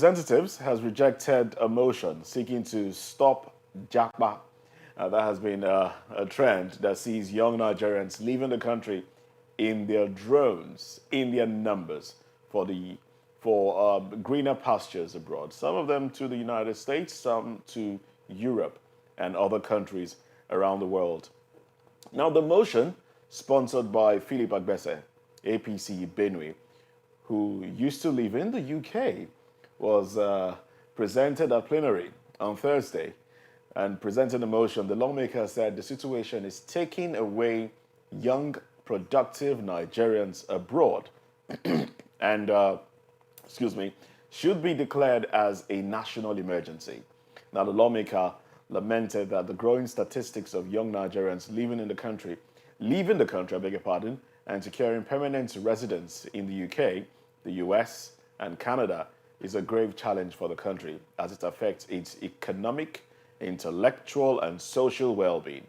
Representatives has rejected a motion seeking to stop Japa. That has been a trend that sees young Nigerians leaving the country in their drones, in their numbers, for the for greener pastures abroad. Some of them to the United States, some to Europe and other countries around the world. Now, the motion, sponsored by Philip Agbese, APC Benue, who used to live in the UK, was presented at plenary on Thursday. And presenting the motion, the lawmaker said the situation is taking away young, productive Nigerians abroad and, excuse me, should be declared as a national emergency. Now, the lawmaker lamented that the growing statistics of young Nigerians leaving the country, I beg your pardon, and securing permanent residence in the UK, the US, and Canada is a grave challenge for the country as it affects its economic, intellectual, and social well-being.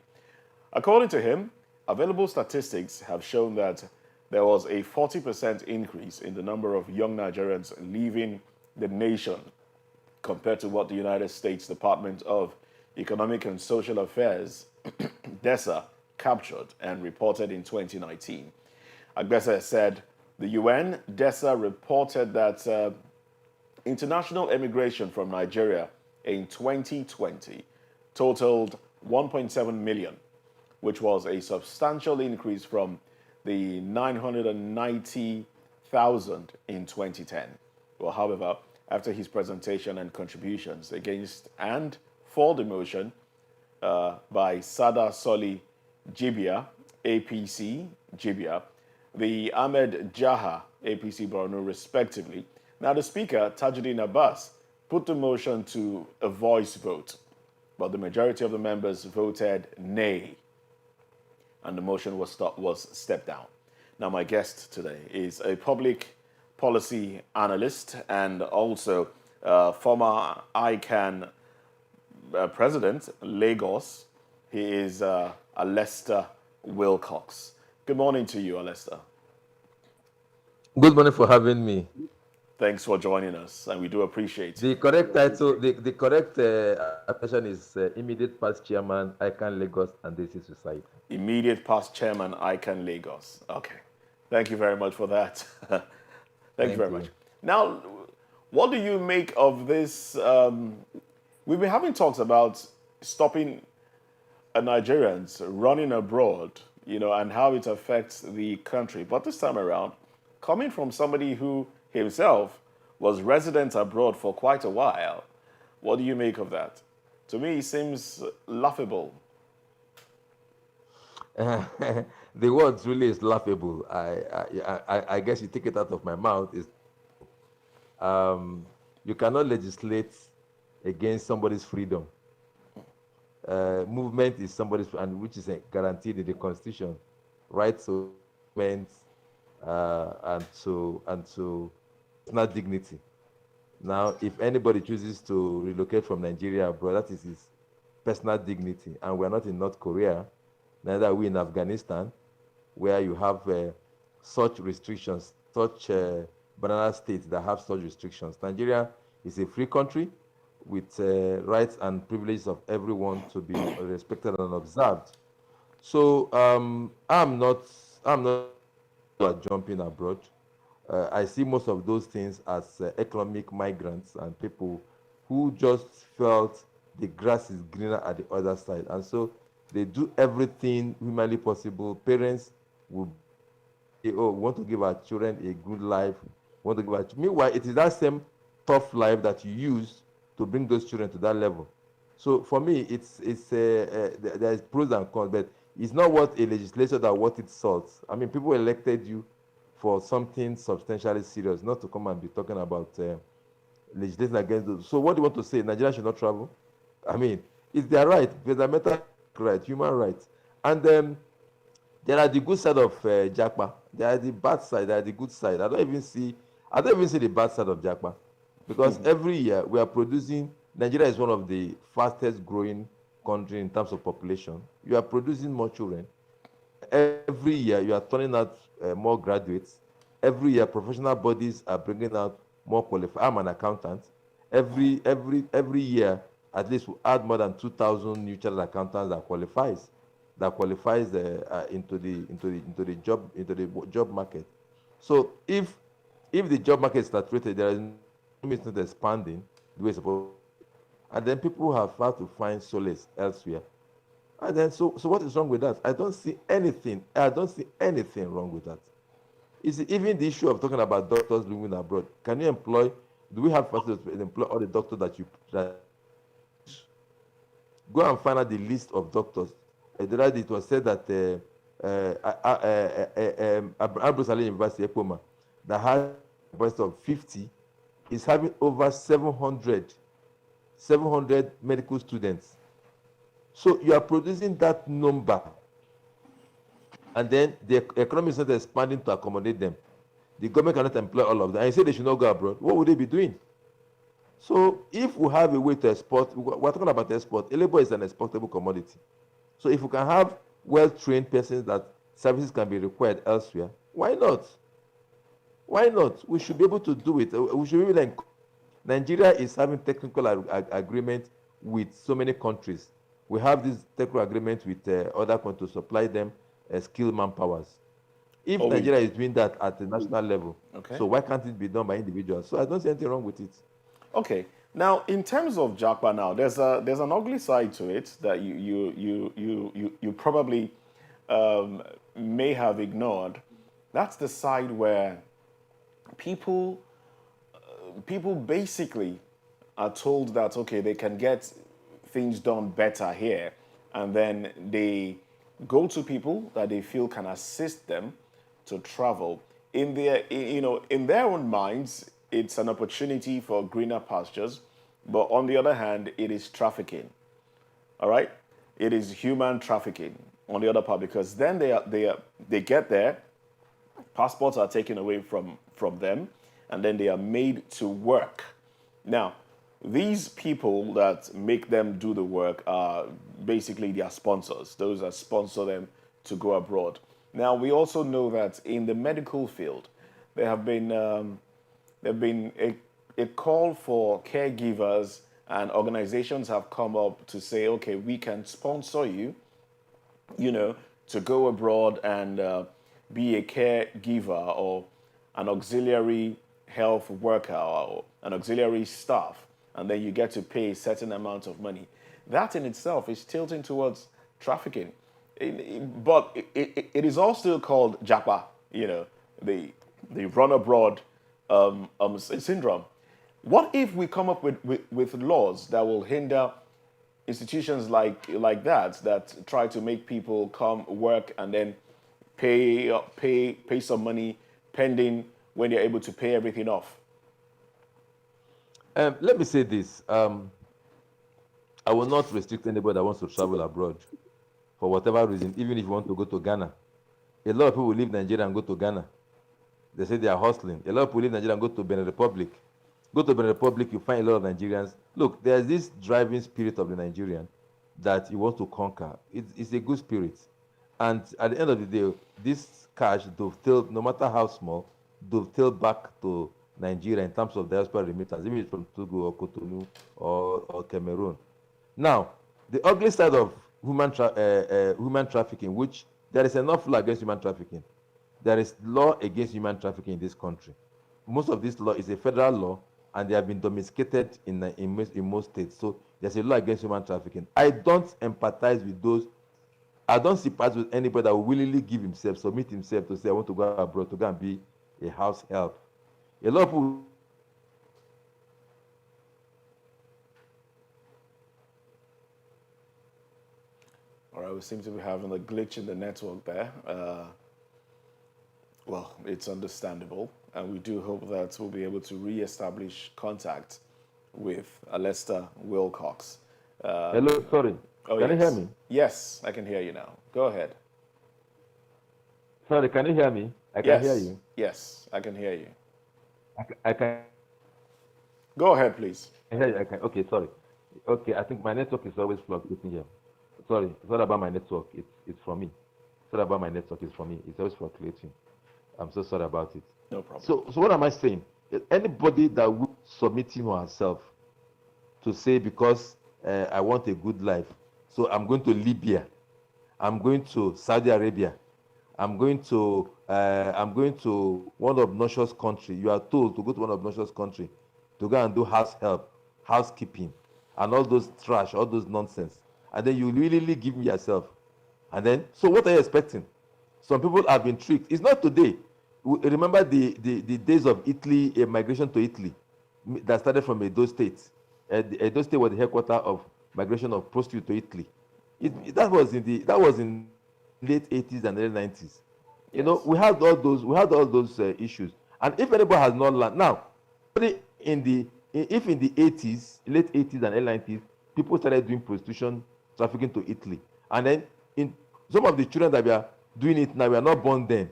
According to him, available statistics have shown that there was a 40% increase in the number of young Nigerians leaving the nation compared to what the United States Department of Economic and Social Affairs, DESA, captured and reported in 2019. Agbese said the UN DESA reported that international immigration from Nigeria in 2020 totaled 1.7 million, which was a substantial increase from the 990,000 in 2010. Well, however, after his presentation and contributions against and for the motion by Sada Soli Jibia, APC Jibia, the Ahmed Jaha, APC Borno, respectively. Now, the Speaker, Tajuddin Abbas, put the motion to a voice vote, but the majority of the members voted nay, and the motion was stepped down. Now, my guest today is a public policy analyst and also former ICANN president, Lagos. He is Alester Wilcox. Good morning to you, Alester. Good morning for having me. Thanks for joining us, and we do appreciate The correct title, the correct appellation is immediate past chairman, ICANN Lagos and DC Society. Immediate past chairman, ICANN Lagos. Okay. Thank you very much for that. Thank you very much. Now, what do you make of this? We've been having talks about stopping Nigerians running abroad, and how it affects the country. But this time around, coming from somebody who himself was resident abroad for quite a while, what do you make of that? To me, it seems laughable. The word really is laughable. I guess you take it out of my mouth. You cannot legislate against somebody's freedom. Movement is somebody's, and which is guaranteed in the Constitution, right to movement and to personal dignity. Now, if anybody chooses to relocate from Nigeria abroad, that is his personal dignity, and we're not in North Korea, neither are we in Afghanistan, where you have such restrictions, such banana states that have such restrictions. Nigeria is a free country with rights and privileges of everyone to be respected and observed. So I'm not jumping abroad. I see most of those things as economic migrants and people who just felt the grass is greener at the other side, and so they do everything humanly possible. Parents will want to give our children a good life. Meanwhile, it is that same tough life that you use to bring those children to that level. So for me, there's pros and cons, but it's not what a legislature that what it sorts. I mean, people elected you for something substantially serious, not to come and be talking about legislation against those. So what do you want to say? Nigeria should not travel? I mean, it's their right, fundamental right, human rights. And there are the good side of Japa. There are the bad side. There are the good side. I don't even see the bad side of Japa, because every year we are producing. Nigeria is one of the fastest growing country in terms of population. You are producing more children. Every year you are turning out more graduates. Every year professional bodies are bringing out more qualified. I'm an accountant. every year, at least we add more than 2,000 new chartered accountants that qualifies into the job market. So if the job market is saturated, there is no it's not expanding the way it's supposed to. And then people have had to find solace elsewhere. And then so what is wrong with that? I don't see anything. I don't see anything wrong with that. Is even the issue of talking about doctors living abroad? Can you employ? Do we have facilities to employ all the doctors that go and find out the list of doctors? The other day it was said that Abu Salim University, Ekpoma, that has a capacity of 50, is having over 700 medical students. So you are producing that number, and then the economy is not expanding to accommodate them. The government cannot employ all of them. And you say they should not go abroad. What would they be doing? So if we have a way to export, we're talking about export. Labor is an exportable commodity. So if we can have well-trained persons that services can be required elsewhere, why not? Why not? We should be able to do it. We should be like Nigeria is having technical agreement with so many countries. We have this technical agreement with other countries to supply them skilled manpowers. If Nigeria is doing that at the national level, Okay. so why can't it be done by individuals? So I don't see anything wrong with it. Okay. Now, in terms of Japa, now there's an ugly side to it that you probably may have ignored. That's the side where people basically are told that okay, they can get things done better here, and then they go to people that they feel can assist them to travel. In their own minds, it's an opportunity for greener pastures, but on the other hand, it is trafficking. All right, it is human trafficking on the other part because then they get there, passports are taken away from them, and then they are made to work. Now, these people that make them do the work are basically their sponsors, those that sponsor them to go abroad. Now, we also know that in the medical field, there have been a call for caregivers, and organizations have come up to say, okay, we can sponsor you, to go abroad and be a caregiver or an auxiliary health worker or an auxiliary staff, and then you get to pay a certain amount of money. That in itself is tilting towards trafficking. But it is all still called Japa, the run abroad syndrome. What if we come up with laws that will hinder institutions like that try to make people come work and then pay some money pending when you're able to pay everything off? Let me say this. I will not restrict anybody that wants to travel abroad for whatever reason, even if you want to go to Ghana. A lot of people leave Nigeria and go to Ghana. They say they are hustling. A lot of people leave Nigeria and go to Benin Republic. Go to Benin Republic, you find a lot of Nigerians. Look, there's this driving spirit of the Nigerian that he wants to conquer. It's a good spirit. And at the end of the day, this cash dovetail, no matter how small, dovetail back to Nigeria in terms of diaspora remittance, even if it's from Togo or Cotonou or Cameroon. Now, the ugly side of human trafficking, which there is enough law against human trafficking. There is law against human trafficking in this country. Most of this law is a federal law, and they have been domesticated in most states. So there's a law against human trafficking. I don't empathize with those. I don't sympathize with anybody that will willingly give himself, submit himself to say, I want to go abroad to go and be a house help. A lot of people. All right, we seem to be having a glitch in the network there. Well, it's understandable, and we do hope that we'll be able to re-establish contact with Alester Wilcox. Hello, sorry. Oh, Can you hear me? Yes, I can hear you now. Go ahead. Sorry, can you hear me? I can hear you. Yes, I can hear you. I can Go ahead, please. hear you. Okay, sorry. Okay, I think my network is always fluctuating here. Sorry, it's not about my network. It's from me. It's not about my network. It's from me. It's always fluctuating. I'm so sorry about it. No problem. So what am I saying? Anybody that will submit him or herself to say because I want a good life, so I'm going to Libya, I'm going to Saudi Arabia, I'm going to one obnoxious country. You are told to go to one obnoxious country to go and do house help, housekeeping, and all those trash, all those nonsense. And then you willingly give me yourself. And then, so what are you expecting? Some people have been tricked. It's not today. Remember the days of Italy, migration to Italy that started from Edo State. Edo State was the headquarters of migration of prostitutes to Italy. That was in late 80s and early 90s. You know, Yes. we had all those issues. And if anybody has not learned now, in the if in the 80s, late 80s and early 90s, people started doing prostitution trafficking to Italy, and then in some of the children that we are doing it now, we are not born then.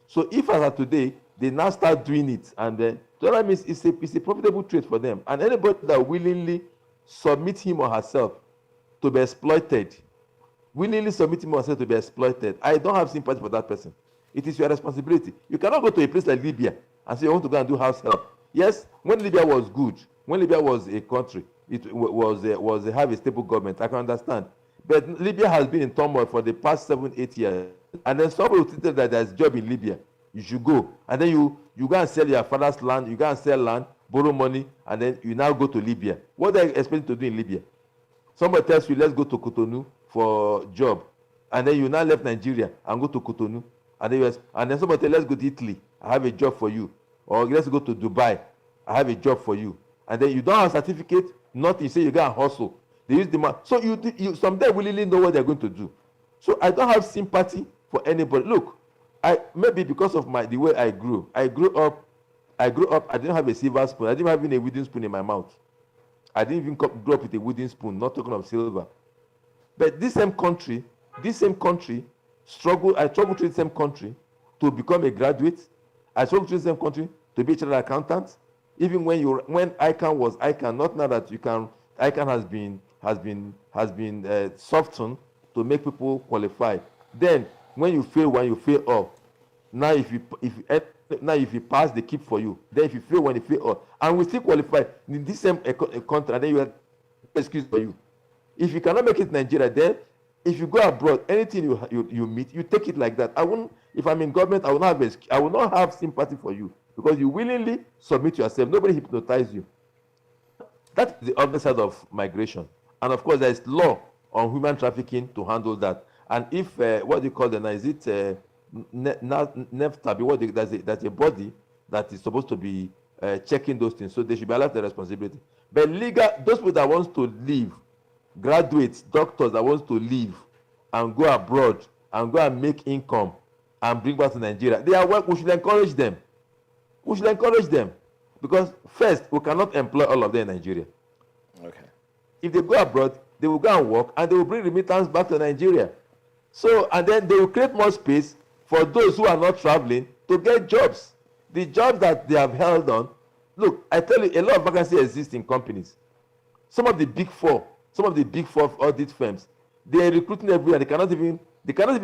So if as of today they now start doing it, and then so that means it's a profitable trade for them. And anybody that willingly submit him or herself to be exploited, willingly submit him or herself to be exploited, I don't have sympathy for that person. It is your responsibility. You cannot go to a place like Libya and say you want to go and do house help. Yes, when Libya was good, when Libya was a country, it was have a stable government. I can understand, but Libya has been in turmoil for the past 7 8 years, and then somebody will tell you that there's a job in Libya, you should go, and then you go and sell your father's land, you go and sell land, borrow money, and then you now go to Libya. What are you expecting to do in Libya? Somebody tells you let's go to Cotonou for job, and then you now left Nigeria and go to Cotonou, and then and then somebody tell let's go to Italy, I have a job for you, or let's go to Dubai, I have a job for you, and then you don't have certificate, nothing, you say you go and hustle, they use the man. So you sometimes willingly know what they're going to do. So I don't have sympathy for anybody. Look, I maybe because of the way I grew up, I didn't have a silver spoon, I didn't have even a wooden spoon in my mouth. I didn't even grow up with a wooden spoon, not talking of silver. But this same country I struggled through the same country to become a graduate. I struggled through the same country to be a chartered accountant. Even when ICANN was ICANN, not now that you can, ICANN has been softened to make people qualify. Then when you fail one, you fail all. Now if you pass, they keep for you. Then if you fail one, you fail all, and we still qualify in this same country, and then you have excuse for you. If you cannot make it in Nigeria, then if you go abroad, anything you meet, you take it like that. I won't. If I'm in government, I will not have sympathy for you because you willingly submit yourself. Nobody hypnotize you. That's the other side of migration, and of course there is law on human trafficking to handle that. And if what do you call them? Is it NEFTA? There's a body that is supposed to be checking those things, so they should be allowed the responsibility. But legal, those people that wants to leave, graduates, doctors that wants to leave and go abroad and go and make income and bring back to Nigeria, they are we should encourage them. We should encourage them because first we cannot employ all of them in Nigeria. Okay. If they go abroad, they will go and work and they will bring remittance back to Nigeria. So, and then they will create more space for those who are not traveling to get jobs. The jobs that they have held on, look, I tell you, a lot of vacancies exist in companies. Some of the big four audit firms, they are recruiting everywhere. They cannot even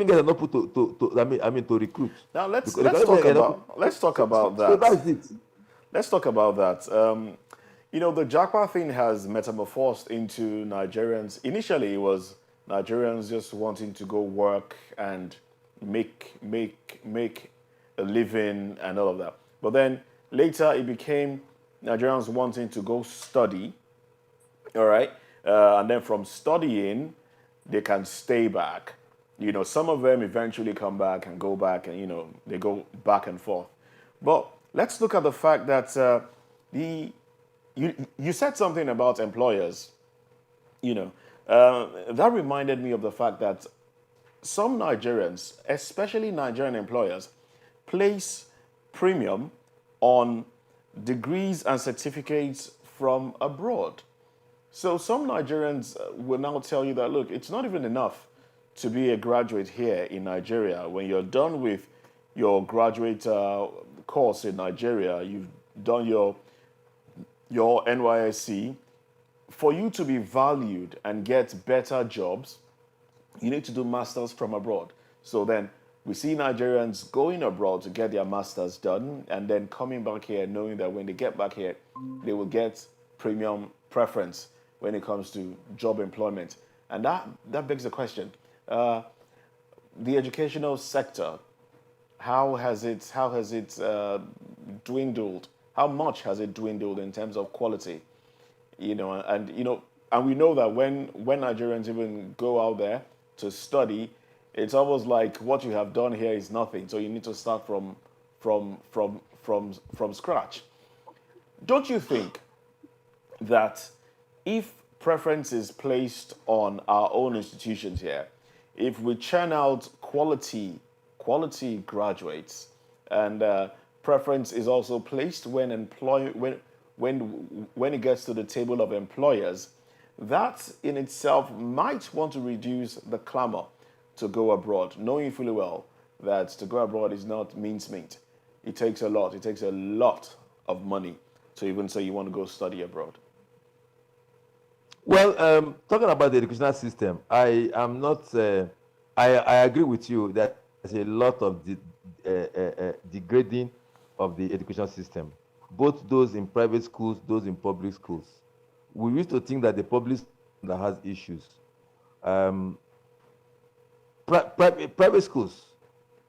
get enough people to recruit. Now let's Because let's talk about let's talk about so that. that's it. Let's talk about that. The Japa thing has metamorphosed into Nigerians. Initially, it was Nigerians just wanting to go work and make a living and all of that. But then later, it became Nigerians wanting to go study. All right, and then from studying, they can stay back. Some of them eventually come back and go back, and they go back and forth. But let's look at the fact that you said something about employers. That reminded me of the fact that some Nigerians, especially Nigerian employers, place premium on degrees and certificates from abroad. So some Nigerians will now tell you that, look, it's not even enough to be a graduate here in Nigeria. When you're done with your graduate course in Nigeria, you've done your NYSC, for you to be valued and get better jobs, you need to do masters from abroad. So then we see Nigerians going abroad to get their masters done and then coming back here knowing that when they get back here, they will get premium preference when it comes to job employment. And that begs the question: the educational sector, how has it dwindled? How much has it dwindled in terms of quality? And we know that when Nigerians even go out there to study, it's almost like what you have done here is nothing. So you need to start from scratch. Don't you think that if preference is placed on our own institutions here, if we churn out quality graduates, and preference is also placed when it gets to the table of employers, that in itself might want to reduce the clamor to go abroad, knowing fully well that to go abroad is not mincemeat. It takes a lot. It takes a lot of money to even say you want to go study abroad. Well, talking about the educational system, I am not. I agree with you that there's a lot of degrading of the education system, both those in private schools, those in public schools. We used to think that the public school that has issues. Um, Private schools,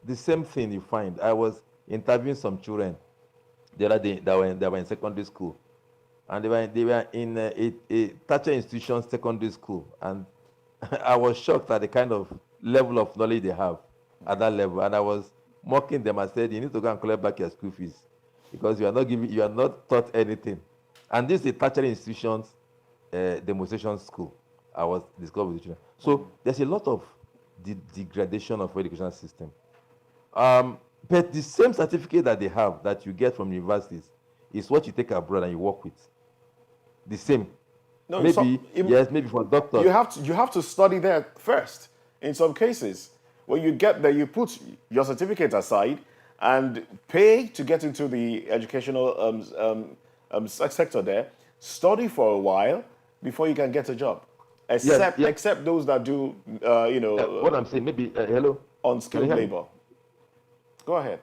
the same thing you find. I was interviewing some children the other day that were in secondary school, and they were in a tertiary institution secondary school, and I was shocked at the kind of level of knowledge they have at that level, and I was mocking them. I said, "You need to go and collect back your school fees because you are not taught anything." And this is a tertiary institutions demonstration school. I was discovered with the children. So there's a lot of degradation of education system. But the same certificate that they have that you get from universities is what you take abroad and you work with. The same. No, Maybe yes, maybe for doctors. you have to study there first. In some cases, when you get there, you put your certificate aside and pay to get into the educational sector there. Study for a while before you can get a job. Except those that do, What I'm saying, maybe hello. unskilled labor. Go ahead.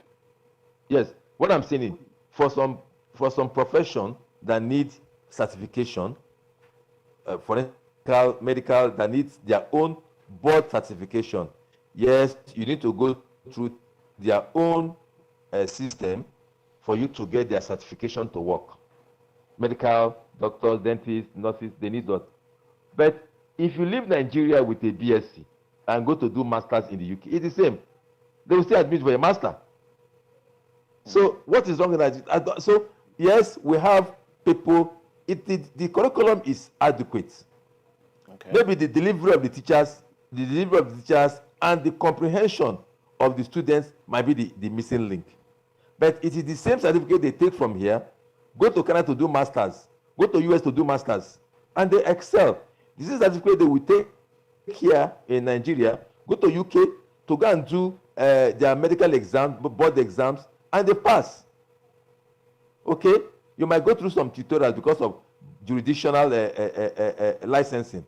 Yes, what I'm saying is for some profession that need certification, forensic medical that needs their own board certification. Yes, you need to go through their own system for you to get their certification to work. Medical, doctors, dentists, nurses, they need that. But if you leave Nigeria with a BSc and go to do masters in the UK, it's the same. They will still admit for a master. So what is wrong with that? So yes, we have people. The curriculum is adequate. Okay. Maybe the delivery of the teachers, and the comprehension of the students might be the missing link. But it is the same certificate they take from here, go to Canada to do masters, go to US to do masters, and they excel. This is the certificate they will take here in Nigeria, go to UK to go and do their medical exams, board exams, and they pass. Okay, you might go through some tutorials because of jurisdictional licensing.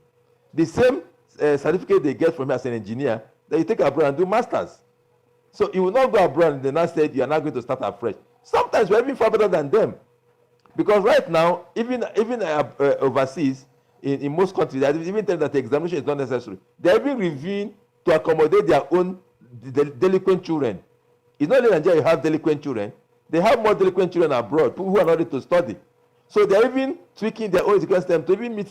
The same certificate they get from me as an engineer, that you take abroad and do masters. So you will not go abroad and then I said you are not going to start afresh. Sometimes we're even far better than them, because right now, even overseas, in most countries, they even tell that the examination is not necessary. They're even reviewing to accommodate their own delinquent children. It's not only in Nigeria you have delinquent children. They have more delinquent children abroad, people who are not ready to study. So they're even tweaking their own education system to even meet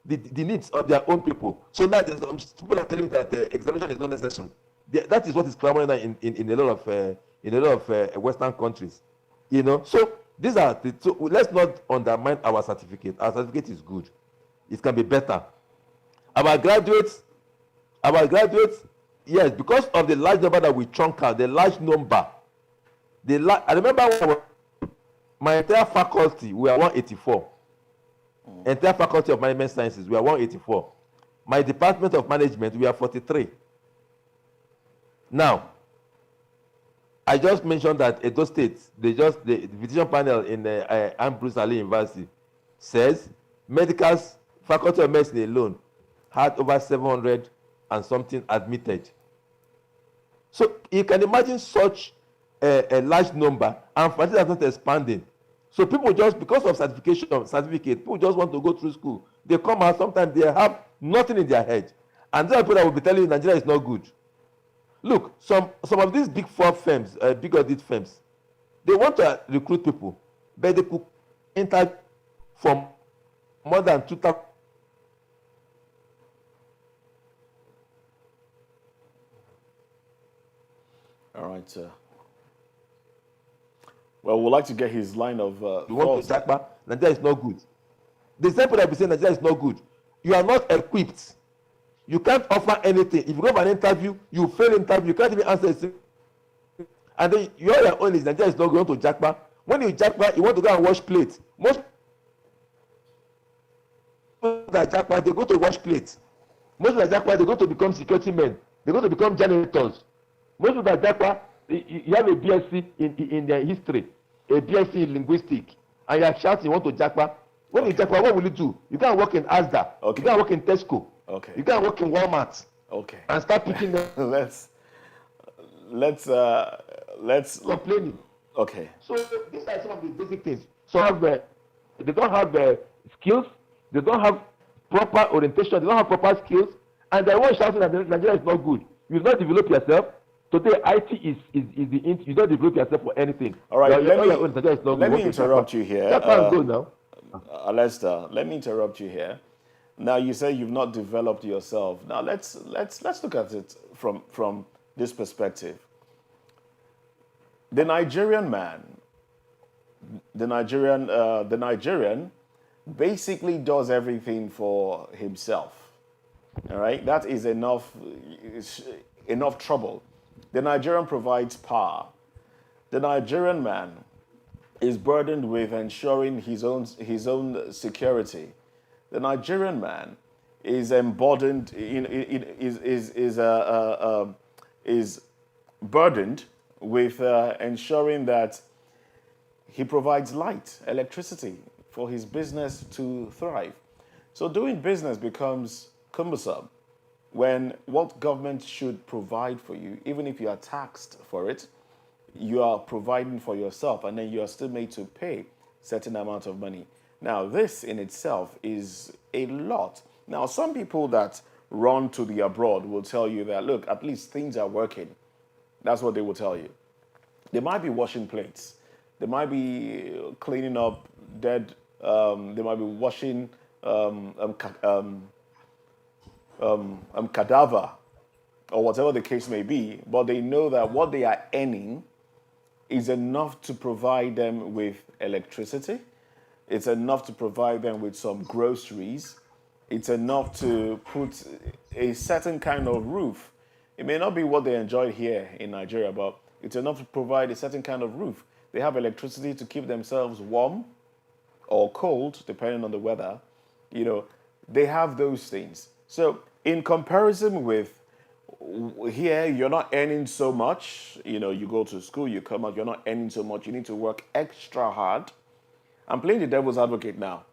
the needs of their own people. So now people are telling me that the examination is not necessary. That is what is clamoring in a lot of Western countries. So these are so let's not undermine our certificate. Our certificate is good. It can be better. Our graduates, yes, because of the large number that we chunk out, the large number. I remember my entire faculty, we are 184. Entire faculty of management sciences, we are 184. My department of management, we are 43. Now, I just mentioned that Edo State, the division panel in Ambrose Ali University says medicals, faculty of medicine alone had over 700 and something admitted. So you can imagine such a large number, and faculty are not expanding. So people just, because of certificate, people just want to go through school. They come out, sometimes they have nothing in their head. And there are people that will be telling you Nigeria is not good. Look, some of these big four firms, big audit firms, they want to recruit people, but they could enter from more than 2,000. All right, sir. Well, we'd like to get his line of You want thoughts. to Japa, Nigeria is not good. The same people that be saying Nigeria is not good, you are not equipped. You can't offer anything. If you go for an interview, you fail interview, you can't even answer a single. And then your own is Nigeria is not going to Japa. When you Japa, you want to go and wash plates. Most people that Japa, they go to wash plates. Most of the Japa, they go to become security men. They go to become janitors. Most of the Japa, you have a BSc in their history, a BSc in linguistics, and you are shouting you want to Japa. When you Japa, what will you do? You can't work in Asda. Okay. You can't work in Tesco. Okay. You can't work in Walmart. Okay. And start picking them. let's Complaining. okay. So these are some of the basic things. So they don't have skills, they don't have proper orientation, they don't have proper skills, and they want shouting that Nigeria is not good. You not develop yourself. Today, IT is the you don't develop yourself for anything. All right, let me me interrupt you here. That's how it goes now. Lester, let me interrupt you here. Now you say you've not developed yourself. Now let's look at it from this perspective. The Nigerian man, the Nigerian basically does everything for himself. All right, that is enough trouble. The Nigerian provides power. The Nigerian man is burdened with ensuring his own security. The Nigerian man is emboldened, is burdened with ensuring that he provides light, electricity for his business to thrive. So doing business becomes cumbersome when what government should provide for you, even if you are taxed for it, you are providing for yourself, and then you are still made to pay certain amount of money. Now, this in itself is a lot. Now, some people that run to the abroad will tell you that, look, at least things are working. That's what they will tell you. They might be washing plates. They might be cleaning up dead. They might be washing cadaver or whatever the case may be. But they know that what they are earning is enough to provide them with electricity. It's enough to provide them with some groceries. It's enough to put a certain kind of roof. It may not be what they enjoy here in Nigeria, but it's enough to provide a certain kind of roof. They have electricity to keep themselves warm or cold, depending on the weather. You know, they have those things. So in comparison with here, you're not earning so much. You know, you go to school, you come out, you're not earning so much. You need to work extra hard. I'm playing the devil's advocate now,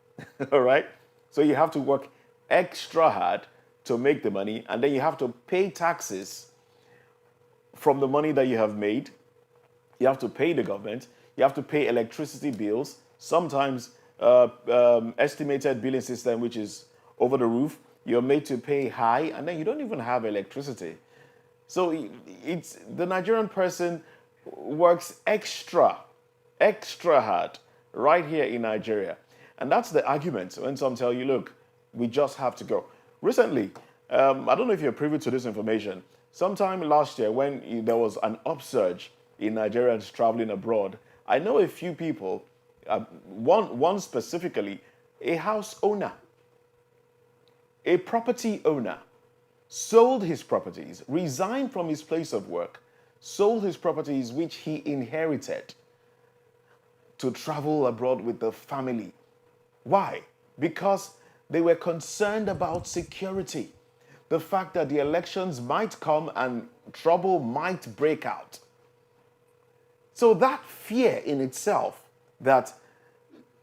all right? So you have to work extra hard to make the money, and then you have to pay taxes from the money that you have made. You have to pay the government. You have to pay electricity bills. Sometimes estimated billing system, which is over the roof. You're made to pay high, and then you don't even have electricity. So it's the Nigerian person works extra hard right here in Nigeria. And that's the argument when some tell you, look, we just have to go. Recently, I don't know if you're privy to this information, sometime last year when there was an upsurge in Nigerians traveling abroad, I know a few people, one specifically, a house owner, a property owner, sold his properties, resigned from his place of work, sold his properties which he inherited to travel abroad with the family. Why? Because they were concerned about security. The fact that the elections might come and trouble might break out. So that fear in itself, that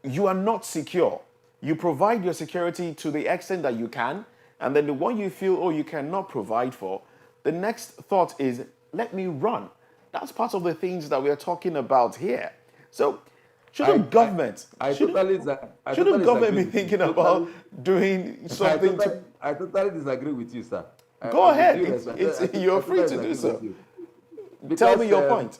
you are not secure, you provide your security to the extent that you can, and then the one you feel, oh, you cannot provide for, the next thought is, let me run. That's part of the things that we are talking about here. So I, Shouldn't I, government I shouldn't totally, I shouldn't totally government disagree be with you. thinking about doing something to? I totally disagree with you, sir. Go With ahead. due respect, You're I free totally to do disagree with so. you Tell me because your point.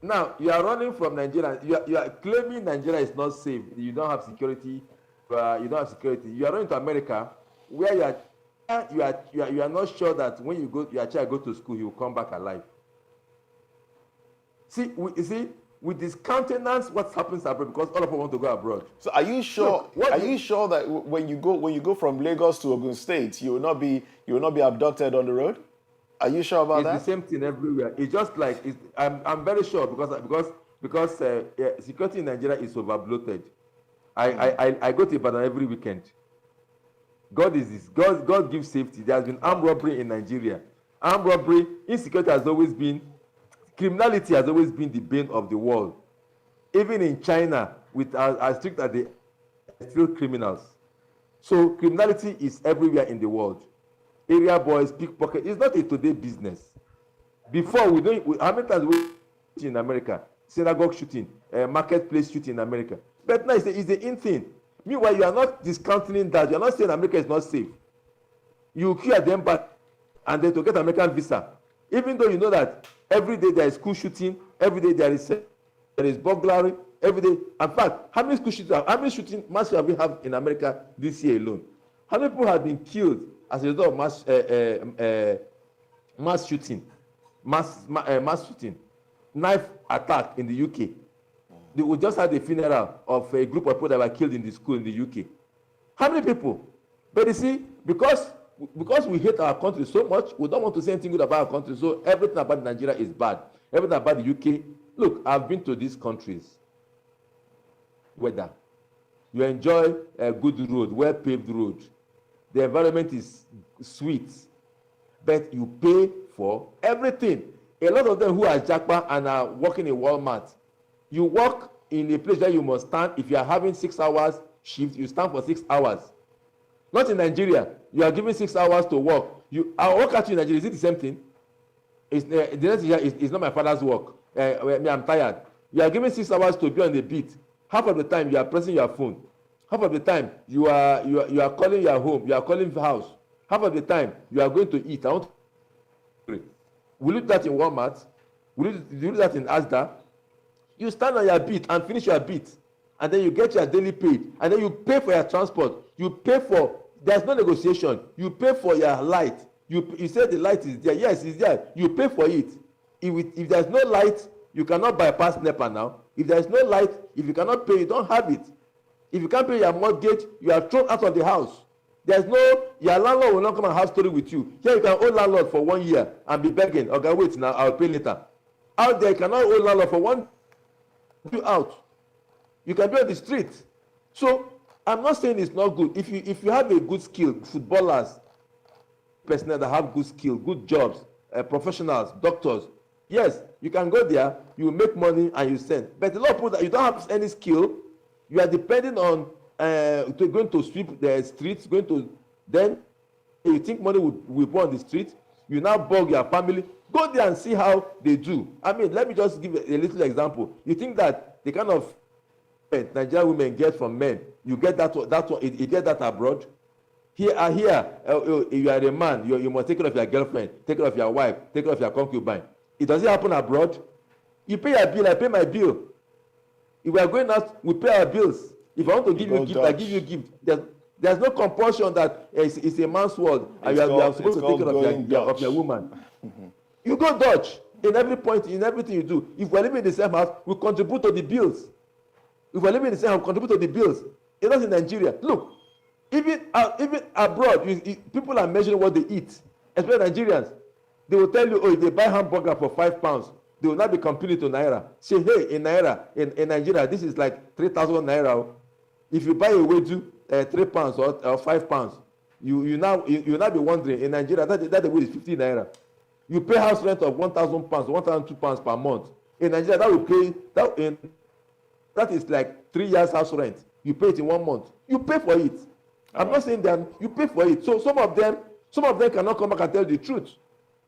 now you are running from Nigeria. You are claiming Nigeria is not safe. You don't have security. You don't have security. You are running to America, where you are not sure that when your child go to school, he will come back alive. You see, we discountenance what happens abroad because all of us want to go abroad. So are you sure? Look, Are you sure that when you go from Lagos to Ogun State, you will not be abducted on the road? Are you sure about it's the that? same thing everywhere. It's just like I'm very sure because security in Nigeria is over bloated. I go to Ibadan every weekend. God gives safety. There has been armed robbery in Nigeria. Armed robbery, insecurity has always been, criminality has always been the bane of the world. Even in China, with as strict as they are still criminals. So criminality is everywhere in the world. Area boys, pickpocket. It's not a today business. Before how many times we in America? Synagogue shooting, marketplace shooting in America. But now it's the in thing. Meanwhile, you are not discounting that. You are not saying America is not safe. You queue at them back and then to get American visa. Even though you know that every day there is school shooting, every day there is burglary, every day. In fact, how many shooting mass have we have in America this year alone? How many people have been killed as a result of mass shooting, mass shooting, knife attack in the UK? We just had a funeral of a group of people that were killed in the school in the UK. How many people? But you see, because we hate our country so much, we don't want to say anything good about our country. So everything about Nigeria is bad. Everything about the UK. Look, I've been to these countries. Weather. You enjoy a good road, well-paved road. The environment is sweet, but you pay for everything. A lot of them who are Japa and are working in Walmart, you work in a place where you must stand. If you are having 6 hours shift, you stand for 6 hours. Not in Nigeria. You are given 6 hours to work. I work at you in Nigeria. Is it the same thing? The next year is not my father's work. I'm tired. You are given 6 hours to be on the beat. Half of the time you are pressing your phone. Half of the time you are calling your home. You are calling the house. Half of the time you are going to eat. Will you do that in Walmart? Will you do that in Asda? You stand on your beat and finish your beat, and then you get your daily paid, and then you pay for your transport. You pay for, there's no negotiation. You pay for your light. You say the light is there. Yes, it's there. You pay for it. If there's no light, you cannot bypass NEPA now. If there's no light, if you cannot pay, you don't have it. If you can't pay your mortgage, you are thrown out of the house. Your landlord will not come and have story with you. Here you can owe landlord for 1 year and be begging. Okay, wait now, I'll pay later. Out there, you cannot owe landlord for you out. You can be on the street. So I'm not saying it's not good. If you have a good skill, footballers, personnel that have good skill, good jobs, professionals, doctors, yes, you can go there, you make money and you send. But a lot of people that you don't have any skill, you are depending on going to sweep the streets, then you think money will go on the street, you now bug your family. Go there and see how they do. I mean, let me just give a little example. You think that the kind of Nigerian women get from men, you get that one, you get that abroad? You are a man, you must take care of your girlfriend, take care of your wife, take care of your concubine. It doesn't happen abroad. You pay your bill, I pay my bill. If we are going out, we pay our bills. If I want to give you a gift, I give you a gift. There's no compulsion that it's a man's world and you are supposed to take care of your woman. You go Dutch in every point, in everything you do. If we're living in the same house, we contribute to the bills. If we're living in the same house, we contribute to the bills. It's not in Nigeria. Look, even abroad, people are measuring what they eat, especially Nigerians. They will tell you, oh, if they buy hamburger for £5, they will not be comparing to naira. Say, hey, in naira, in Nigeria, this is like 3,000 naira. If you buy a wedu, £3 or £5, you now be wondering, in Nigeria, that the way is 50 naira. You pay house rent of £1,000, £1,002 per month. In Nigeria, that is like 3 years house rent. You pay it in 1 month. You pay for it. I'm not saying that you pay for it. So some of them cannot come back and tell the truth.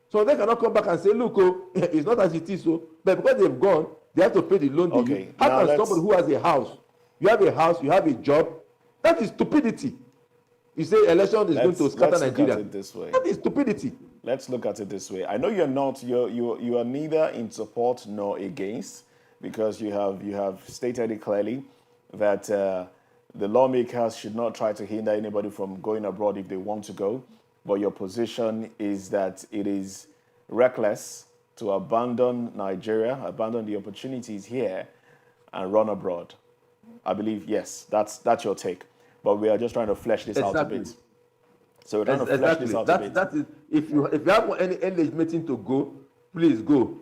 So they cannot come back and say, look, oh, it's not as it is. So, but because they've gone, They have to pay the loan they use. Okay, How now can somebody who has a house, you have a house, you have a job? That is stupidity. You say election is going to scatter let's look at Nigeria. it this way. That is stupidity. Let's look at it this way. I know you're not you are neither in support nor against, because you have stated it clearly that the lawmakers should not try to hinder anybody from going abroad if they want to go. But your position is that it is reckless to abandon Nigeria, abandon the opportunities here, and run abroad. I believe, yes, that's your take. But we are just trying to flesh this out a Exactly. bit. So we're trying to flesh this out a bit. That is, if you have any legitimate to go, please go.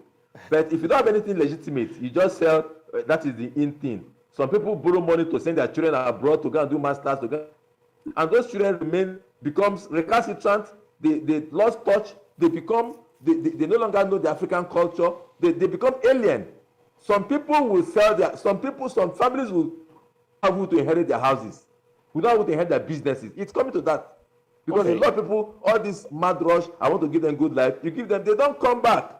But if you don't have anything legitimate, you just sell. That is the in thing. Some people borrow money to send their children abroad to go and do masters, and those children becomes recalcitrant. They lost touch. They no longer know the African culture. They become alien. Some people will sell some families will have to inherit their houses, without to inherit their businesses. It's coming to that. Because a lot of people, all this mad rush, I want to give them good life. You give them, they don't come back.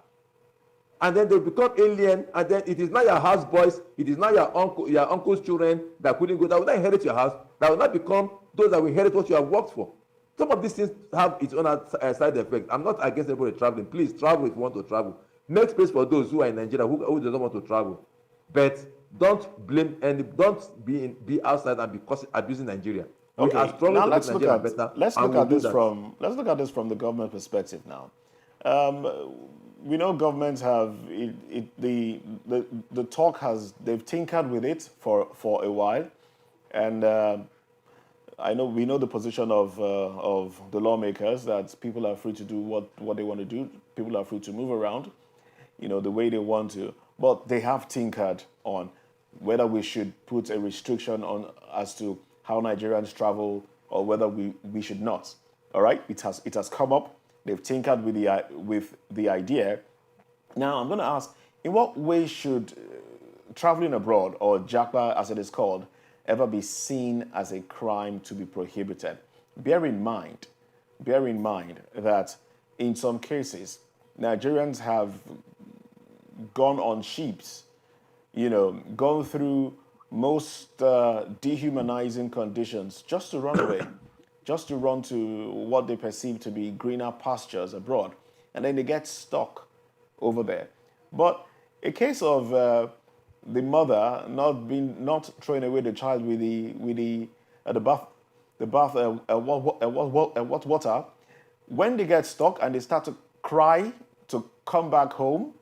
And then they become alien, and then it is not your house boys, it is not your uncle's children that couldn't go, that will not inherit your house, that will not become those that will inherit what you have worked for. Some of these things have its own side effect. I'm not against everybody traveling. Please travel if you want to travel. Make space for those who are in Nigeria who do not want to travel. But don't blame don't be outside and be abusing Nigeria. Okay, now let's look at this from the government perspective now. We know governments have the talk they've tinkered with it for a while, and we know the position of the lawmakers, that people are free to do what they want to do. People are free to move around, the way they want to. But they have tinkered on whether we should put a restriction on as to how Nigerians travel, or whether we should not. All right, it has come up. They've tinkered with the idea. Now I'm going to ask: in what way should traveling abroad, or Japa as it is called, ever be seen as a crime to be prohibited? Bear in mind that in some cases Nigerians have gone on ships, gone through most dehumanizing conditions just to run away, just to run to what they perceive to be greener pastures abroad, and then they get stuck over there. But a case of the mother not throwing away the child with the bath water, when they get stuck and they start to cry to come back home,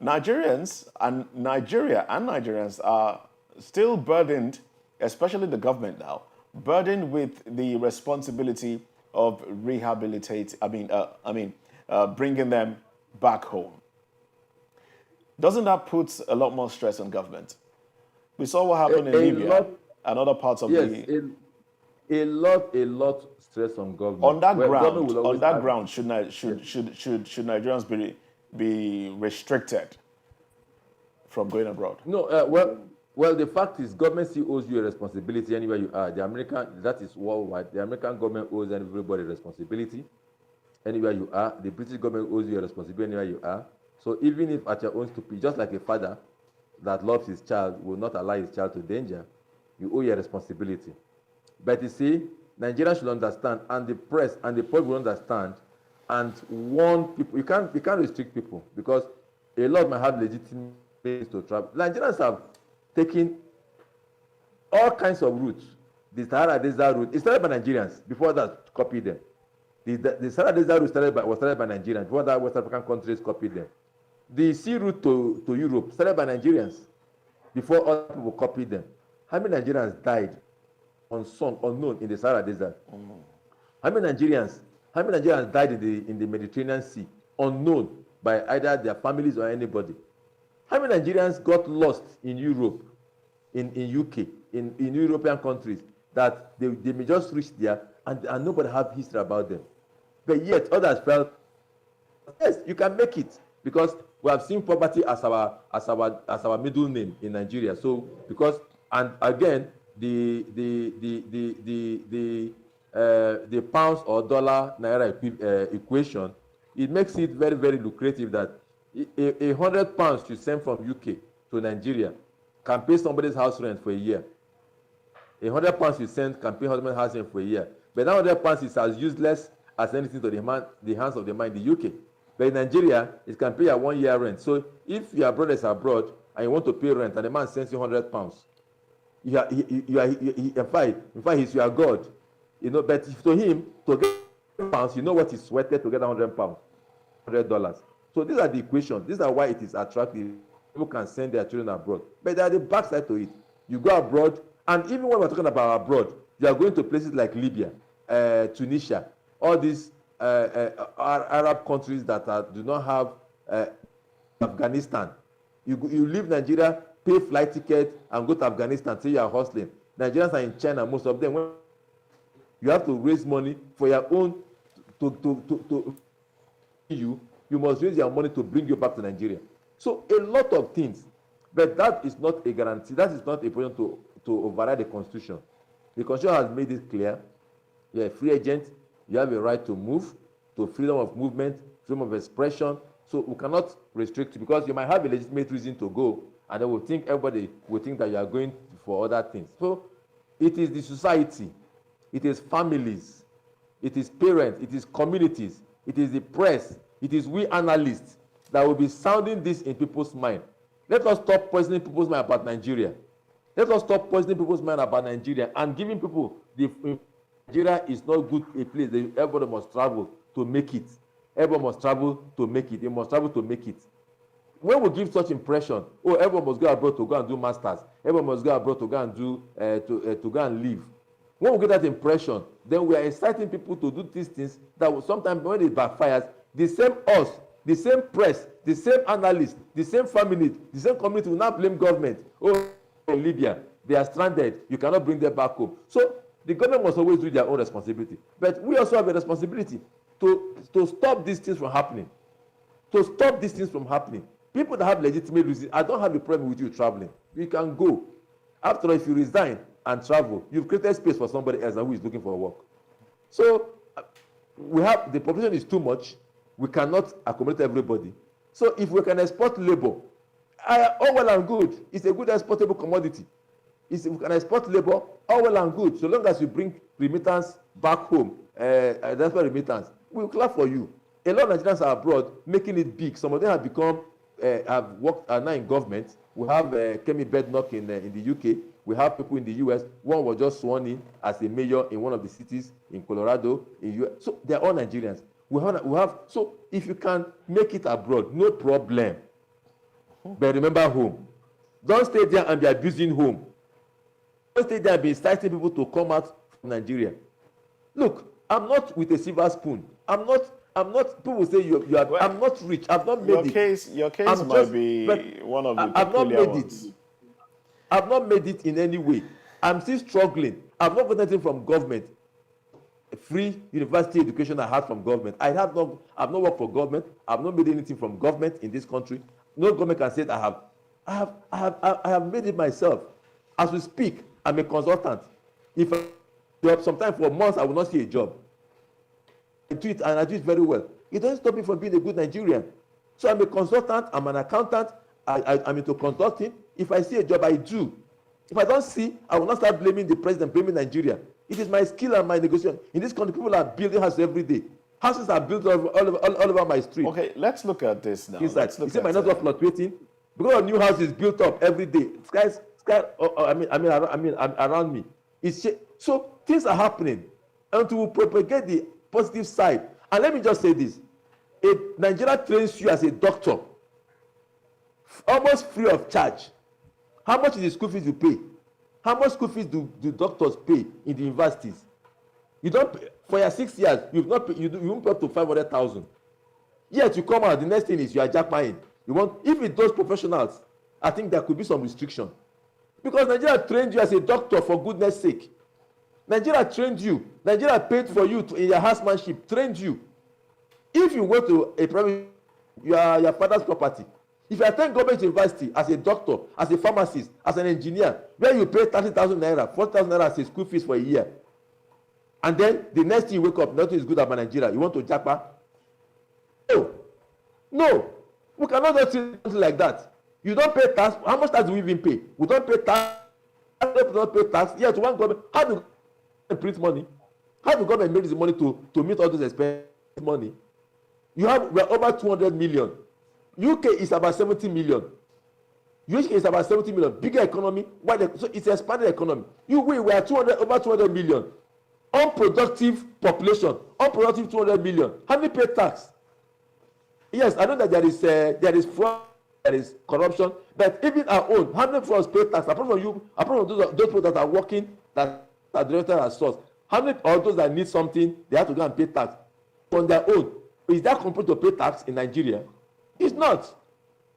Nigeria and Nigerians are still burdened, especially the government now, burdened with the responsibility of bringing them back home. Doesn't that put a lot more stress on government? We saw what happened in Libya and other parts of the. A lot stress on government. On that ground, should Nigerians be restricted from going abroad? No, well, the fact is, government still owes you a responsibility anywhere you are. That is worldwide. The American government owes everybody responsibility anywhere you are. The British government owes you a responsibility anywhere you are. So even if at your own stupid, just like a father that loves his child will not allow his child to danger, you owe your responsibility. But you see, Nigeria should understand, and the press and the public will understand, and warn people. You can't restrict people, because a lot might have legitimate ways to travel. Nigerians have taken all kinds of routes. The Sahara Desert route, it started by Nigerians. Before that, copied them. The Sahara Desert route was started by Nigerians. Before that, West African countries copied them. The sea route to Europe started by Nigerians. Before other people copied them. How many Nigerians died unknown in the Sahara Desert? How many Nigerians died in the Mediterranean Sea, unknown by either their families or anybody? How many Nigerians got lost in Europe, in UK, in European countries, that they may just reach there and nobody have history about them? But yet others felt, yes, you can make it, because we have seen poverty as our middle name in Nigeria. So and again, the pounds or dollar naira equation, it makes it very, very lucrative that 100 pounds you send from UK to Nigeria can pay somebody's house rent for a year. £100 you send can pay husband house rent for a year. But that £100 is as useless as anything to the hands of the man in the UK. But in Nigeria, it can pay a 1 year rent. So if your brother is abroad and you want to pay rent and the man sends you £100, in fact, he's your God. You know, but if to him, to get pounds, you know what is sweated to get £100, $100. So these are the equations. These are why it is attractive. People can send their children abroad. But there are the backside to it. You go abroad, and even when we're talking about abroad, you are going to places like Libya, Tunisia, all these Arab countries that do not have Afghanistan. You leave Nigeria, pay flight ticket, and go to Afghanistan, say you are hustling. Nigerians are in China, most of them. You have to raise money for your own to you must raise your money to bring you back to Nigeria. So a lot of things, but that is not a guarantee. That is not a point to override the Constitution. The Constitution has made it clear. You're a free agent. You have a right to move, to freedom of movement, freedom of expression. So we cannot restrict you because you might have a legitimate reason to go, and then everybody will think that you are going for other things. So it is the society, it is families, it is parents, it is communities, it is the press, it is we analysts that will be sounding this in people's mind. Let us stop poisoning people's mind about Nigeria. Let us stop poisoning people's mind about Nigeria and giving people Nigeria is not good a place. Everybody must travel to make it. Everyone must travel to make it. They must travel to make it. When we give such impression, oh, everyone must go abroad to go and do masters. Everyone must go abroad to go and do to go and live. When we get that impression, then we are inciting people to do these things that sometimes when it backfires, the same us, the same press, the same analysts, the same family, the same community will not blame government. Oh, in Libya, they are stranded. You cannot bring them back home. So the government must always do their own responsibility. But we also have a responsibility to stop these things from happening. To stop these things from happening. People that have legitimate reasons, I don't have a problem with you traveling. You can go. After all, if you resign and travel, you've created space for somebody else who is looking for work. So the population is too much. We cannot accommodate everybody. So if we can export labor, all well and good. It's a good exportable commodity. If we can export labor, all well and good. So long as you bring remittance back home, that's why remittance, we'll clap for you. A lot of Nigerians are abroad, making it big. Some of them have become, are now in government. We have Kemi Bednock in the UK. We have people in the US. One was just sworn in as a mayor in one of the cities in Colorado, in US. So they're all Nigerians. So if you can make it abroad, no problem. But remember home. Don't stay there and be abusing home. Don't stay there and be inciting people to come out from Nigeria. Look, I'm not with a silver spoon. I'm not. People say you are. Well, I'm not rich. I've not made it. Your case might be one of the peculiar ones. I've not made it in any way. I'm still struggling. I've not got anything from government. Free university education I had from government. I've not worked for government. I've not made anything from government in this country. No government can say that I have made it myself. As we speak, I'm a consultant. If I job sometime for months, I will not see a job. I do it and I do it very well. It doesn't stop me from being a good Nigerian. So I'm a consultant, I'm an accountant, I'm into consulting. If I see a job, I do. If I don't see, I will not start blaming the president, blaming Nigeria. It is my skill and my negotiation. In this country, people are building houses every day. Houses are built all over my street. Okay, let's look at this now. Let's look you see my network fluctuating because a new house is built up every day. Around me. So things are happening, and to propagate the positive side. And let me just say this: Nigeria trains you as a doctor, almost free of charge. How much is the school fees you pay? How much school fees do doctors pay in the universities? You don't pay, for your 6 years. You won't pay up to 500,000. Yet you come out. The next thing is you are jackpotting. If it's those professionals, I think there could be some restriction, because Nigeria trained you as a doctor for goodness sake. Nigeria trained you. Nigeria paid for you in your housemanship. Trained you. If you go to a private, your father's property. If you attend government university as a doctor, as a pharmacist, as an engineer, where you pay 30,000 naira, 40,000 naira as a school fees for a year, and then the next thing you wake up, nothing is good about Nigeria. You want to Japa? No, we cannot do something like that. You don't pay tax. How much tax do we even pay? We don't pay tax. We don't pay tax. Yes, one government. How do government print money? How do government make this money to meet all those expenses? Money. We are over 200 million. UK is about 70 million. UK is about 70 million. Bigger economy. So it's an expanded economy. We are 200 over 200 million. Unproductive population. Unproductive 200 million. How many pay tax? Yes, I know that there is fraud, there is corruption, but even our own, how many of us pay tax? Apart from you, apart from those people that are working, that are directed as source, how many of those that need something, they have to go and pay tax on their own? Is that compared to pay tax in Nigeria? It's not.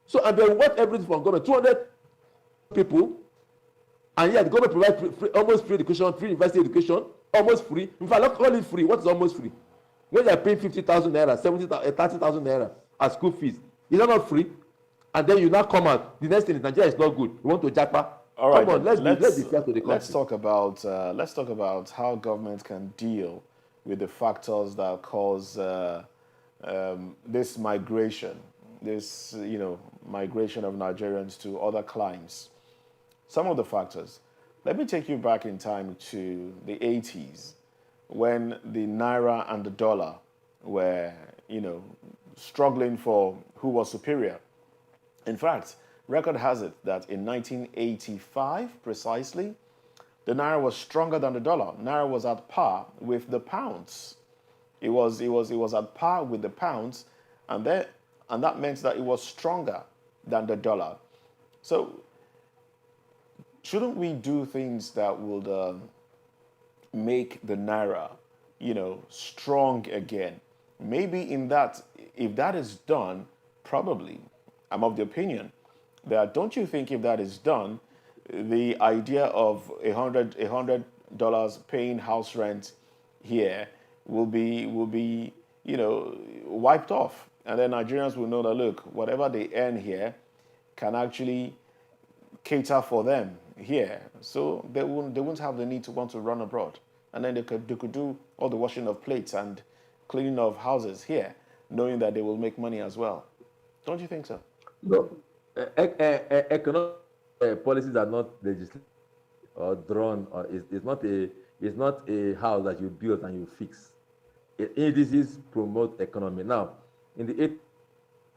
So, and they want everything from government. 200 people, and yet the government provides almost free education, free university education, almost free. In fact, let's call it free. What is almost free? When they are paying 50,000 naira, 70,000, 30,000 naira as school fees, is that not free? And then you now come out. The next thing is Nigeria is not good. You want to Japa? All right. Come on, let's be fair to the country. Let's talk about how government can deal with the factors that cause this migration, migration of Nigerians to other climes. Some of the factors. Let me take you back in time to the 80s when the naira and the dollar were, struggling for who was superior. In fact, record has it that in 1985 precisely, the naira was stronger than the dollar. Naira was at par with the pounds. It was at par with the pounds, and that meant that it was stronger than the dollar. So, shouldn't we do things that would make the naira, strong again? Maybe if that is done, probably, I'm of the opinion that, don't you think if that is done, the idea of $100 paying house rent here will be wiped off, and then Nigerians will know that, look, whatever they earn here can actually cater for them here, so they won't have the need to want to run abroad, and then they could do all the washing of plates and cleaning of houses here, knowing that they will make money as well. Don't you think so? No, economic policies are not legislated or drawn, or it's not a house that you build and you fix. Indices promote economy. Now, in the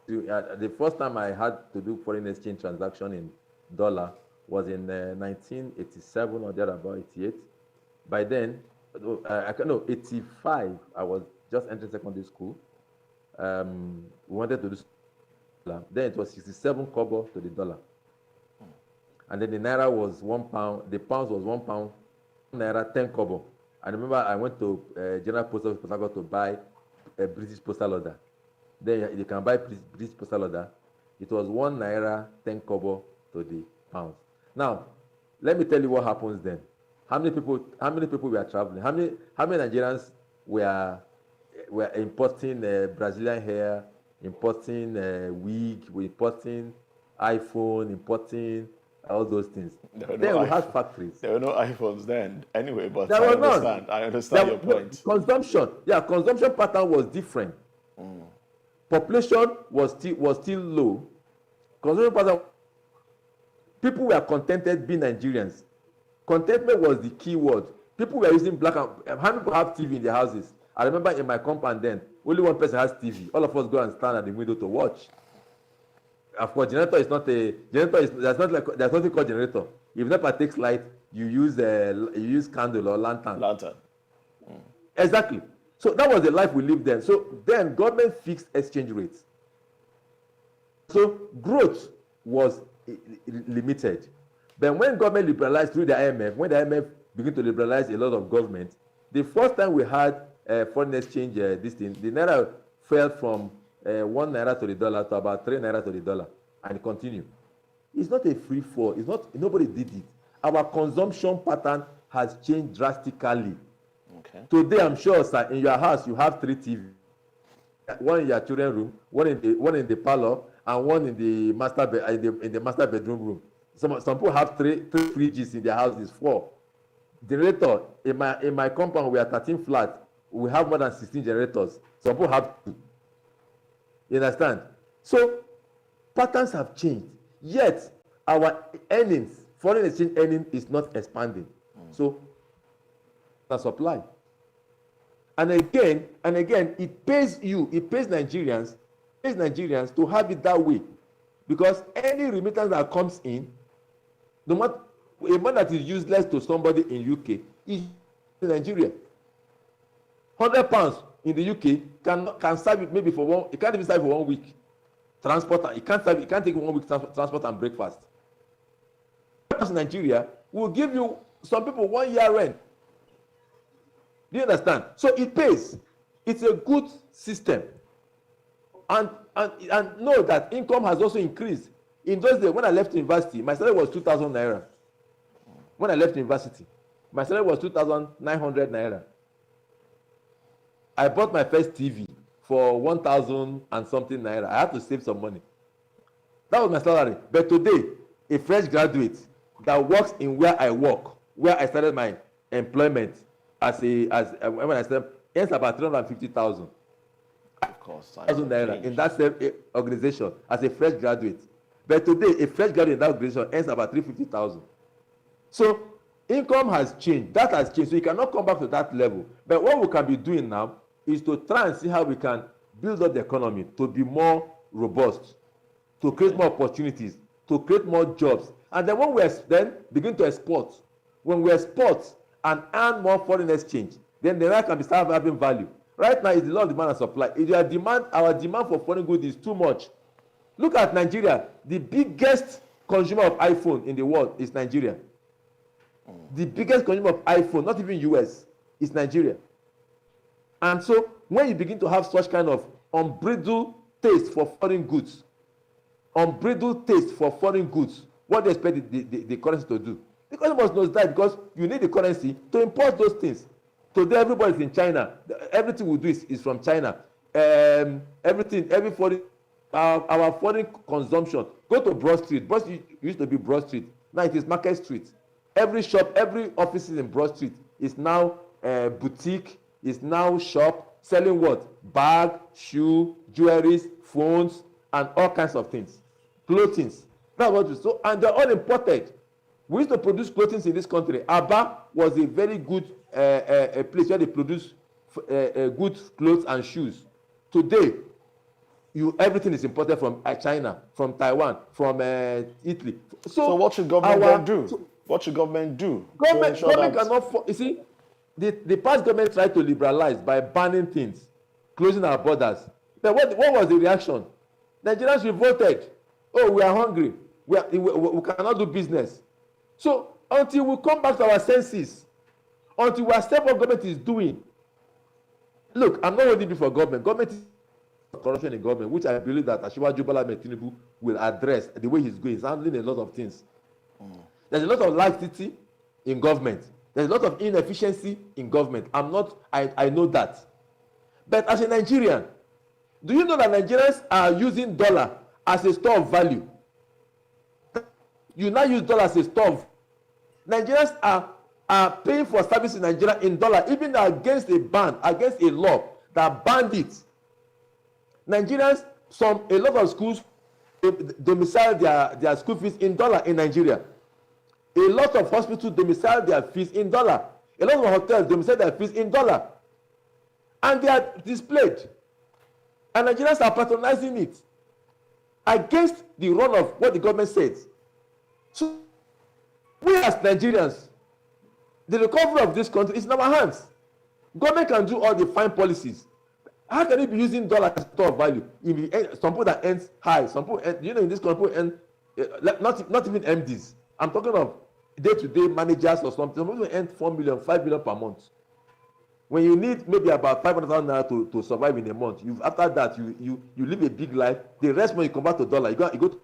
80s, the first time I had to do foreign exchange transaction in dollar was in 1987 or thereabout, 88. By then, 85, I was just entering secondary school. We wanted to do dollar. Then it was 67 kobo to the dollar. And then the naira was £1, the pounds was £1, naira 10 kobo. I remember I went to General Post Office Port Harcourt to buy a British postal order. Then you can buy British postal order. It was 1 naira 10 kobo to the pounds. Now, let me tell you what happens then. How many people were traveling? How many Nigerians were importing Brazilian hair, importing wig, importing iPhone, importing all those things? Then we had factories. There were no iPhones then anyway, but I understand there your point. Consumption pattern was different. Population was still low. Consumption pattern, people were contented being Nigerians. Contentment was the key word. People were using black and how many people have TV in their houses? I remember in my compound then, only one person has TV. All of us go and stand at the window to watch. Of course, there's nothing called generator. If NEPA takes light, you use candle or lantern. Exactly. So that was the life we lived then. So then government fixed exchange rates. So growth was limited. Then when government liberalized through the IMF, when the IMF began to liberalize a lot of government, the first time we had foreign exchange, the naira fell from 1 naira to the dollar to about 3 naira to the dollar, and it continued. It's not a free fall. It's not. Nobody did it. Our consumption pattern has changed drastically. Okay. Today, I'm sure, sir, in your house you have 3 TVs. One in your children's room, one in the parlor, and one in the master bedroom room. Some people have 3 fridges in their houses, 4. Generator in my compound, we are 13 flats. We have more than 16 generators. Some people have 2. You understand? So patterns have changed. Yet our earnings, foreign exchange earning, is not expanding. So the supply. And again, it pays Nigerians to have it that way. Because any remittance that comes in, no matter a man that is useless to somebody in UK is in Nigeria. £100 in the UK can serve it maybe for one. It can't even serve for 1 week. Transport, it can't take 1 week transport and breakfast. In Nigeria will give you some people 1 year rent. Do you understand? So it pays. It's a good system. And know that income has also increased. In those days when I left university, my salary was 2,000 naira. When I left university, my salary was 2,900 naira. I bought my first TV for 1,000 and something naira. I had to save some money. That was my salary. But today, a fresh graduate that works in where I work, where I started my employment when I started, earns about 350,000. Of course, naira in that same organization as a fresh graduate. But today, a fresh graduate in that organization earns about 350,000. So income has changed. That has changed. So you cannot come back to that level. But what we can be doing now is to try and see how we can build up the economy to be more robust, to create more opportunities, to create more jobs. And then when we then begin to export, when we export and earn more foreign exchange, then the naira can be start having value. Right now, it's the law of demand and supply. If our demand for foreign goods is too much. Look at Nigeria. The biggest consumer of iPhone in the world is Nigeria. The biggest consumer of iPhone, not even US, is Nigeria. And so when you begin to have such kind of unbridled taste for foreign goods, what do you expect the currency to do? The currency must not die, because you need the currency to import those things. Today everybody is in China. Everything we do is from China. Every foreign, our foreign consumption. Go to Broad Street. Broad Street used to be Broad Street. Now it is Market Street. Every shop, every office in Broad Street is now boutique, is now shop selling what? Bag, shoe, jewelries, phones, and all kinds of things. Clothing. That's what we so, and they're all imported. We used to produce clothing in this country. Aba was a very good a place where they produce good clothes and shoes. Today, everything is imported from China, from Taiwan, from Italy. So what should government then do? What should government do? Government cannot. You see, the past government tried to liberalize by banning things, closing our borders. But what was the reaction? Nigerians revolted. Oh, we are hungry. We cannot do business. So until we come back to our senses, until we accept what government is doing. Look, I'm not holding before government. Government is corruption in government, which I believe that Asiwaju Bola Ahmed Tinubu will address. The way he's going, he's handling a lot of things. There's a lot of laxity in government. There's a lot of inefficiency in government. I know that. But as a Nigerian, do you know that Nigerians are using dollar as a store of value? You now use dollar as a store of. Nigerians are paying for service in Nigeria in dollar, even against a law that banned it. Nigerians, a lot of schools domicile their school fees in dollar in Nigeria. A lot of hospitals domicile their fees in dollar. A lot of hotels domicile their fees in dollar. And they are displayed. And Nigerians are patronizing it against the run of what the government says. So we as Nigerians, the recovery of this country is in our hands. Government can do all the fine policies. How can it be using dollar as store of value? Some people that earn high, some people in this country earn not even MDs. I'm talking of day-to-day managers or something. Some people earn 4 million, 5 million per month. When you need maybe about 500,000 naira to survive in a month, after that you live a big life. The rest when you convert to dollar, you go to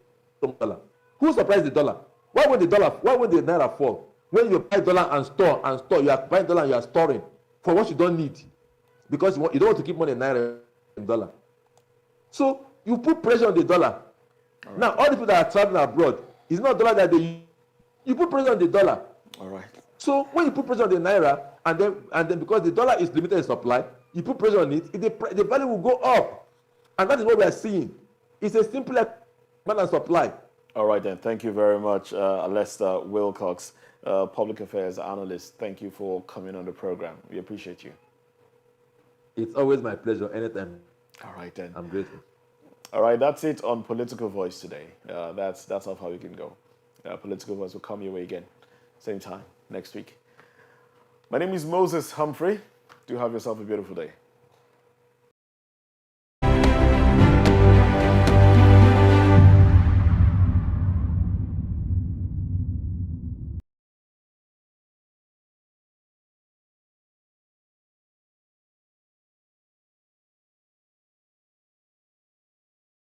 dollar. Who supplies the dollar? Why would the naira fall? When you buy dollar and store, you are buying dollar and you are storing for what you don't need, because you don't want to keep money in naira and dollar. So you put pressure on the dollar. Right. Now all the people that are traveling abroad, it's not dollar that they use. You put pressure on the dollar. All right. So when you put pressure on the naira, and then because the dollar is limited in supply, you put pressure on it, the value will go up, and that is what we are seeing. It's a simple demand and supply. All right, then. Thank you very much, Lester Wilcox, public affairs analyst. Thank you for coming on the program. We appreciate you. It's always my pleasure. Anytime. All right, then. I'm grateful. All right, that's it on Political Voice today. That's how far we can go. Political Voice will come your way again, same time next week. My name is Moses Humphrey. Do have yourself a beautiful day.